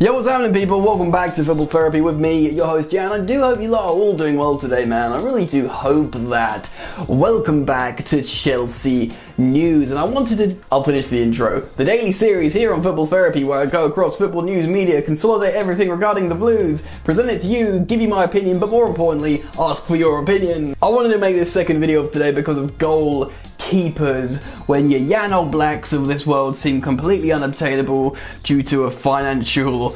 Yo, what's happening, people? Welcome back to Football Therapy with me, your host Jan. I do hope you lot are all doing well today, man. I really do hope that. Welcome back to Chelsea News, and I'll finish the intro. The daily series here on Football Therapy, where I go across football news, media, consolidate everything regarding the Blues, present it to you, give you my opinion, but more importantly, ask for your opinion. I wanted to make this second video of today because of goalkeepers, when your Yan Blacks of this world seem completely unobtainable due to a financial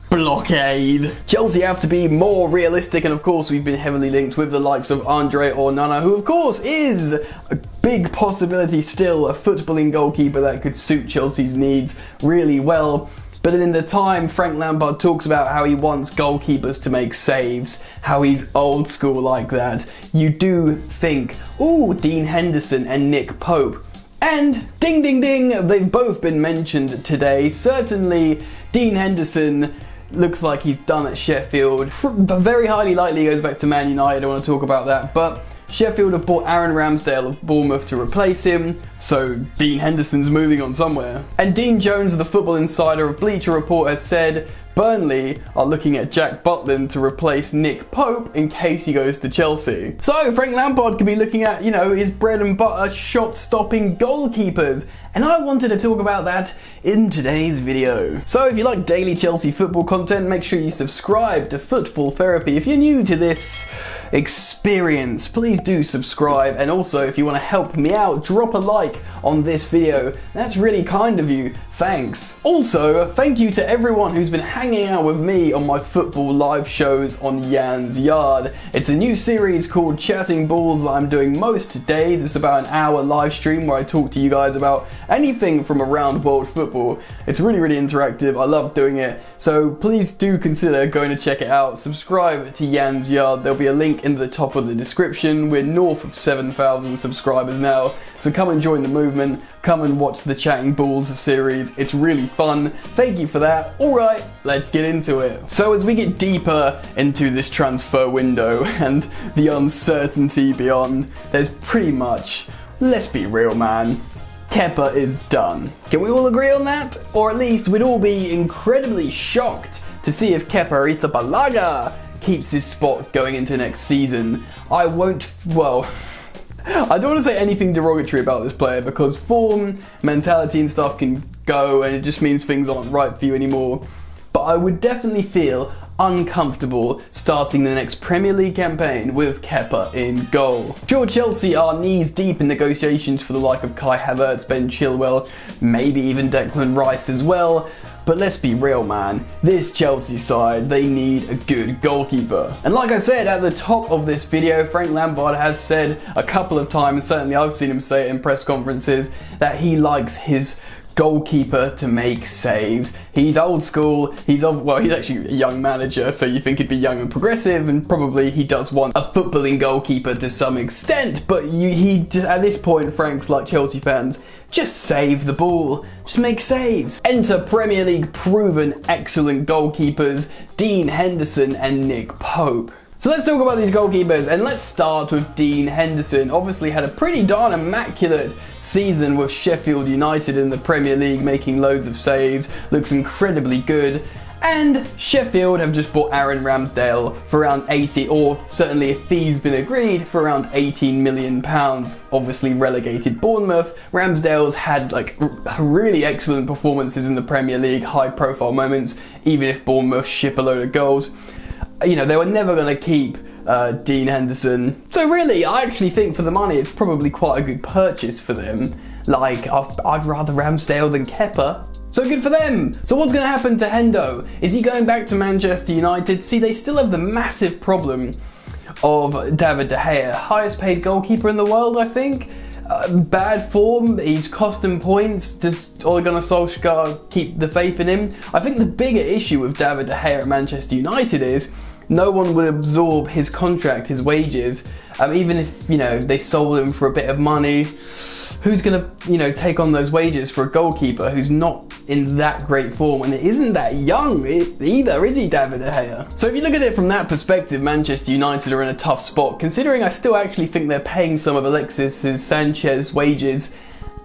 blockade. Chelsea have to be more realistic, and of course we've been heavily linked with the likes of Andre Onana, who of course is a big possibility still, a footballing goalkeeper that could suit Chelsea's needs really well. But in the time Frank Lampard talks about how he wants goalkeepers to make saves, how he's old school like that, you do think, ooh, Dean Henderson and Nick Pope. And ding ding ding, they've both been mentioned today. Certainly Dean Henderson looks like he's done at Sheffield. Very highly likely he goes back to Man United, I want to talk about that. But Sheffield have bought Aaron Ramsdale of Bournemouth to replace him, so Dean Henderson's moving on somewhere. And Dean Jones, the Football Insider of Bleacher Report, has said Burnley are looking at Jack Butland to replace Nick Pope in case he goes to Chelsea. So Frank Lampard could be looking at, his bread and butter shot-stopping goalkeepers. And I wanted to talk about that in today's video. So if you like daily Chelsea football content, make sure you subscribe to Football Therapy. If you're new to this experience, please do subscribe. And also, if you want to help me out, drop a like on this video. That's really kind of you. Thanks. Also, thank you to everyone who's been hanging out with me on my football live shows on Jan's Yard. It's a new series called Chatty Balls that I'm doing most days. It's about an hour live stream where I talk to you guys about anything from around world football. It's really, really interactive. I love doing it. So please do consider going to check it out. Subscribe to Jan's Yard. There'll be a link in the top of the description. We're north of 7,000 subscribers now. So come and join the movement. Come and watch the Chatting Balls series. It's really fun. Thank you for that. Alright, let's get into it. So as we get deeper into this transfer window and the uncertainty beyond, there's pretty much, let's be real, man, Kepa is done. Can we all agree on that? Or at least we'd all be incredibly shocked to see if Kepa Arrizabalaga keeps his spot going into next season. I don't want to say anything derogatory about this player because form, mentality and stuff can go and it just means things aren't right for you anymore. But I would definitely feel uncomfortable starting the next Premier League campaign with Kepa in goal. Sure, Chelsea are knees deep in negotiations for the like of Kai Havertz, Ben Chilwell, maybe even Declan Rice as well. But let's be real, man, this Chelsea side, they need a good goalkeeper. And like I said at the top of this video, Frank Lampard has said a couple of times, certainly I've seen him say it in press conferences, that he likes his goalkeeper to make saves. He's old school, he's actually a young manager, so you think he'd be young and progressive, and probably he does want a footballing goalkeeper to some extent, but at this point, Frank's like Chelsea fans, just save the ball, just make saves. Enter Premier League proven excellent goalkeepers, Dean Henderson and Nick Pope. So let's talk about these goalkeepers, and let's start with Dean Henderson. Obviously had a pretty darn immaculate season with Sheffield United in the Premier League, making loads of saves, looks incredibly good. And Sheffield have just bought Aaron Ramsdale for around 80, or certainly if fees been agreed, for around £18 million. Obviously relegated Bournemouth. Ramsdale's had really excellent performances in the Premier League, high profile moments, even if Bournemouth ship a load of goals. They were never going to keep Dean Henderson. So really, I actually think for the money, it's probably quite a good purchase for them. I'd rather Ramsdale than Kepa. So good for them. So what's going to happen to Hendo? Is he going back to Manchester United? See, they still have the massive problem of David De Gea, highest paid goalkeeper in the world, I think. Bad form, he's cost them points. Does Ole Gunnar Solskjaer keep the faith in him? I think the bigger issue with David De Gea at Manchester United is no one would absorb his contract, his wages, even if, they sold him for a bit of money. Who's going to, take on those wages for a goalkeeper who's not in that great form and isn't that young either, is he, David De Gea? So if you look at it from that perspective, Manchester United are in a tough spot, considering I still actually think they're paying some of Alexis Sanchez's wages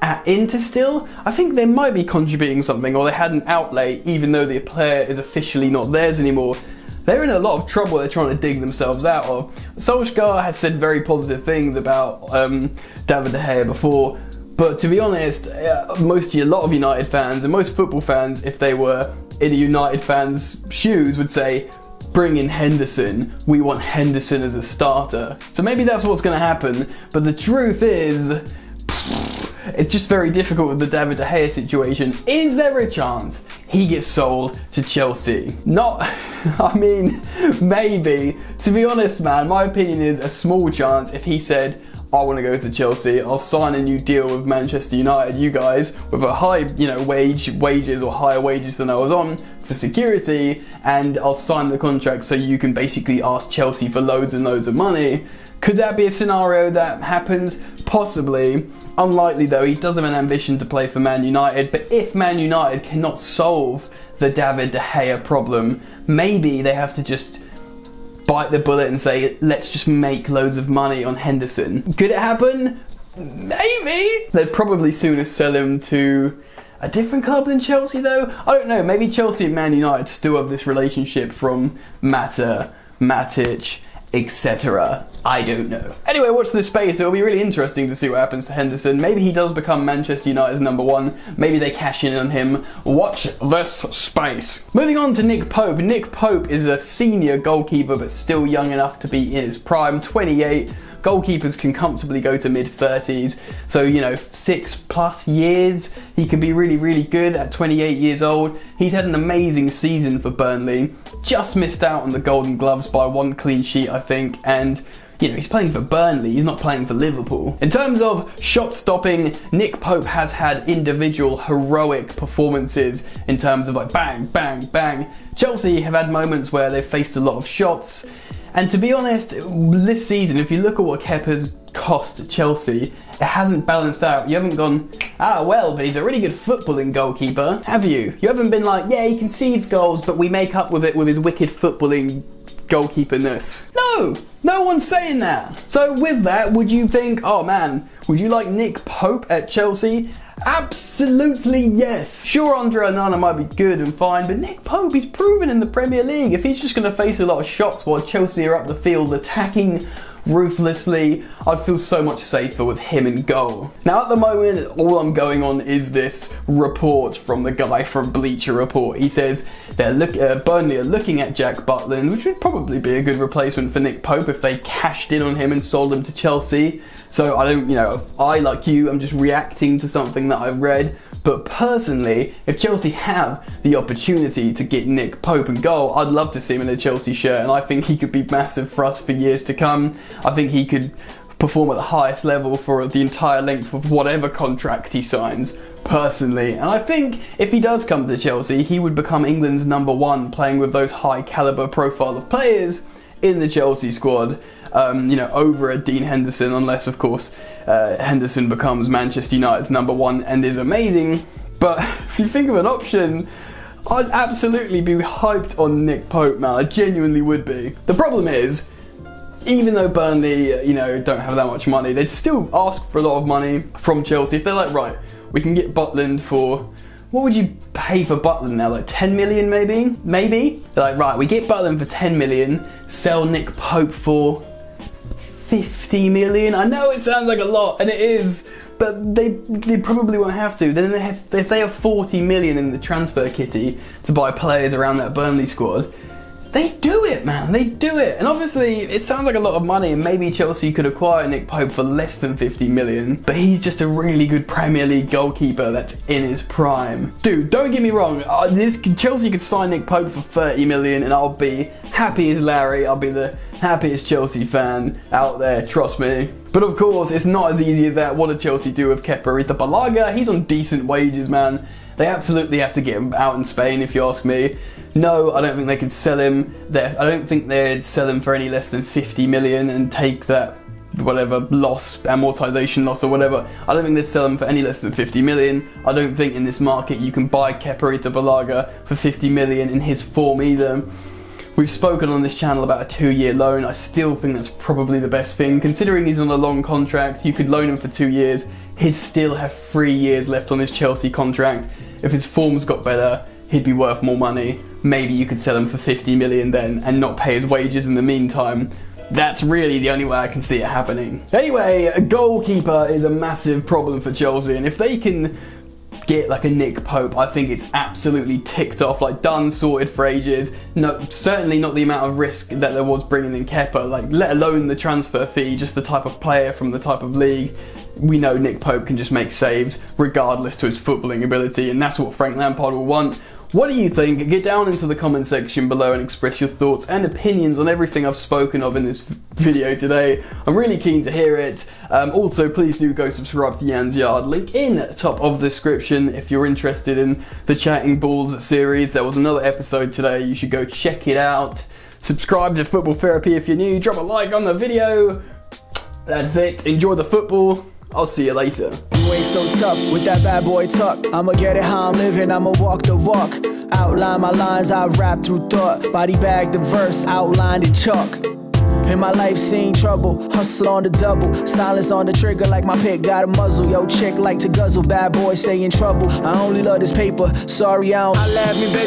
at Inter still, I think they might be contributing something, or they had an outlay even though the player is officially not theirs anymore. They're in a lot of trouble they're trying to dig themselves out of. Solskjaer has said very positive things about David De Gea before, but to be honest, a lot of United fans and most football fans, if they were in a United fan's shoes, would say, bring in Henderson. We want Henderson as a starter. So maybe that's what's going to happen, but the truth is, it's just very difficult with the David De Gea situation. Is there a chance he gets sold to Chelsea? Maybe. To be honest, man, my opinion is a small chance. If he said, I want to go to Chelsea, I'll sign a new deal with Manchester United, you guys, with a high, wages or higher wages than I was on for security, and I'll sign the contract so you can basically ask Chelsea for loads and loads of money. Could that be a scenario that happens? Possibly. Unlikely though, he does have an ambition to play for Man United, but if Man United cannot solve the David De Gea problem, maybe they have to just bite the bullet and say, let's just make loads of money on Henderson. Could it happen? Maybe. They'd probably sooner sell him to a different club than Chelsea though. I don't know, maybe Chelsea and Man United still have this relationship from Mata, Matic, etc. I don't know. Anyway, watch this space. It'll be really interesting to see what happens to Henderson. Maybe he does become Manchester United's number one. Maybe they cash in on him. Watch this space. Moving on to Nick Pope. Nick Pope is a senior goalkeeper, but still young enough to be in his prime. 28. Goalkeepers can comfortably go to mid-30s. So, 6+ years. He could be really, really good at 28 years old. He's had an amazing season for Burnley. Just missed out on the Golden Gloves by 1 clean sheet, I think. And, he's playing for Burnley. He's not playing for Liverpool. In terms of shot stopping, Nick Pope has had individual heroic performances in terms of bang, bang, bang. Chelsea have had moments where they've faced a lot of shots. And to be honest, this season, if you look at what Kepa's cost Chelsea, it hasn't balanced out. You haven't gone, but he's a really good footballing goalkeeper, have you? You haven't been like, yeah, he concedes goals, but we make up with it with his wicked footballing goalkeeperness. No one's saying that. So with that, would you think, oh man, would you like Nick Pope at Chelsea? Absolutely yes. Sure, Andre Onana might be good and fine, but Nick Pope, he's proven in the Premier League. If he's just going to face a lot of shots while Chelsea are up the field attacking ruthlessly, I'd feel so much safer with him in goal. Now at the moment, all I'm going on is this report from the guy from Bleacher Report. He says Burnley are looking at Jack Butland, which would probably be a good replacement for Nick Pope if they cashed in on him and sold him to Chelsea. So I, like you, I'm just reacting to something that I've read. But personally, if Chelsea have the opportunity to get Nick Pope in goal, I'd love to see him in a Chelsea shirt, and I think he could be massive for us for years to come. I think he could perform at the highest level for the entire length of whatever contract he signs, personally. And I think if he does come to Chelsea, he would become England's number one, playing with those high caliber profile of players in the Chelsea squad. Over a Dean Henderson, unless of course Henderson becomes Manchester United's number one and is amazing. But if you think of an option, I'd absolutely be hyped on Nick Pope, man. I genuinely would be. The problem is, even though Burnley, don't have that much money, they'd still ask for a lot of money from Chelsea. If they're like, right, we can get Butland for, what would you pay for Butland now? Like 10 million maybe? Maybe? They're like, right, we get Butland for 10 million, sell Nick Pope for 50 million. I know it sounds like a lot, and it is, but they probably won't have to. Then if they have 40 million in the transfer kitty to buy players around that Burnley squad, they do it, man. They do it. And obviously, it sounds like a lot of money, and maybe Chelsea could acquire Nick Pope for less than 50 million, but he's just a really good Premier League goalkeeper that's in his prime. Dude, don't get me wrong. Chelsea could sign Nick Pope for 30 million, and I'll be happy as Larry. I'll be the happiest Chelsea fan out there, trust me. But of course, it's not as easy as that. What did Chelsea do with Kepa Arrizabalaga? He's on decent wages, man. They absolutely have to get him out in Spain, if you ask me. No, I don't think they could sell him. I don't think they'd sell him for any less than 50 million and take that whatever amortization loss or whatever. I don't think they'd sell him for any less than 50 million. I don't think in this market you can buy Kepa Arrizabalaga for 50 million in his form either. We've spoken on this channel about a 2-year loan. I still think that's probably the best thing. Considering he's on a long contract, you could loan him for 2 years. He'd still have 3 years left on his Chelsea contract. If his form's got better, he'd be worth more money. Maybe you could sell him for 50 million then and not pay his wages in the meantime. That's really the only way I can see it happening. Anyway, a goalkeeper is a massive problem for Chelsea, and if they can get like a Nick Pope, I think it's absolutely ticked off, like done, sorted for ages. No, certainly not the amount of risk that there was bringing in Kepa, like let alone the transfer fee, just the type of player from the type of league. We know Nick Pope can just make saves regardless to his footballing ability, and that's what Frank Lampard will want. What do you think? Get down into the comment section below and express your thoughts and opinions on everything I've spoken of in this video today. I'm really keen to hear it. Also, please do go subscribe to Jan's Yard. Link in top of the description if you're interested in the Chatty Balls series. There was another episode today. You should go check it out. Subscribe to Football Therapy if you're new. Drop a like on the video. That's it. Enjoy the football. I'll see you later. You ain't so tough with that bad boy tuck. I'ma get it how I'm living, I'ma walk the walk. Outline my lines, I rap through thought. Body bag the verse, outlined in chalk. In my life seen trouble, hustle on the double. Silence on the trigger like my pick got a muzzle. Yo chick like to guzzle, bad boy stay in trouble. I only love this paper, sorry I don't. I laugh me baby.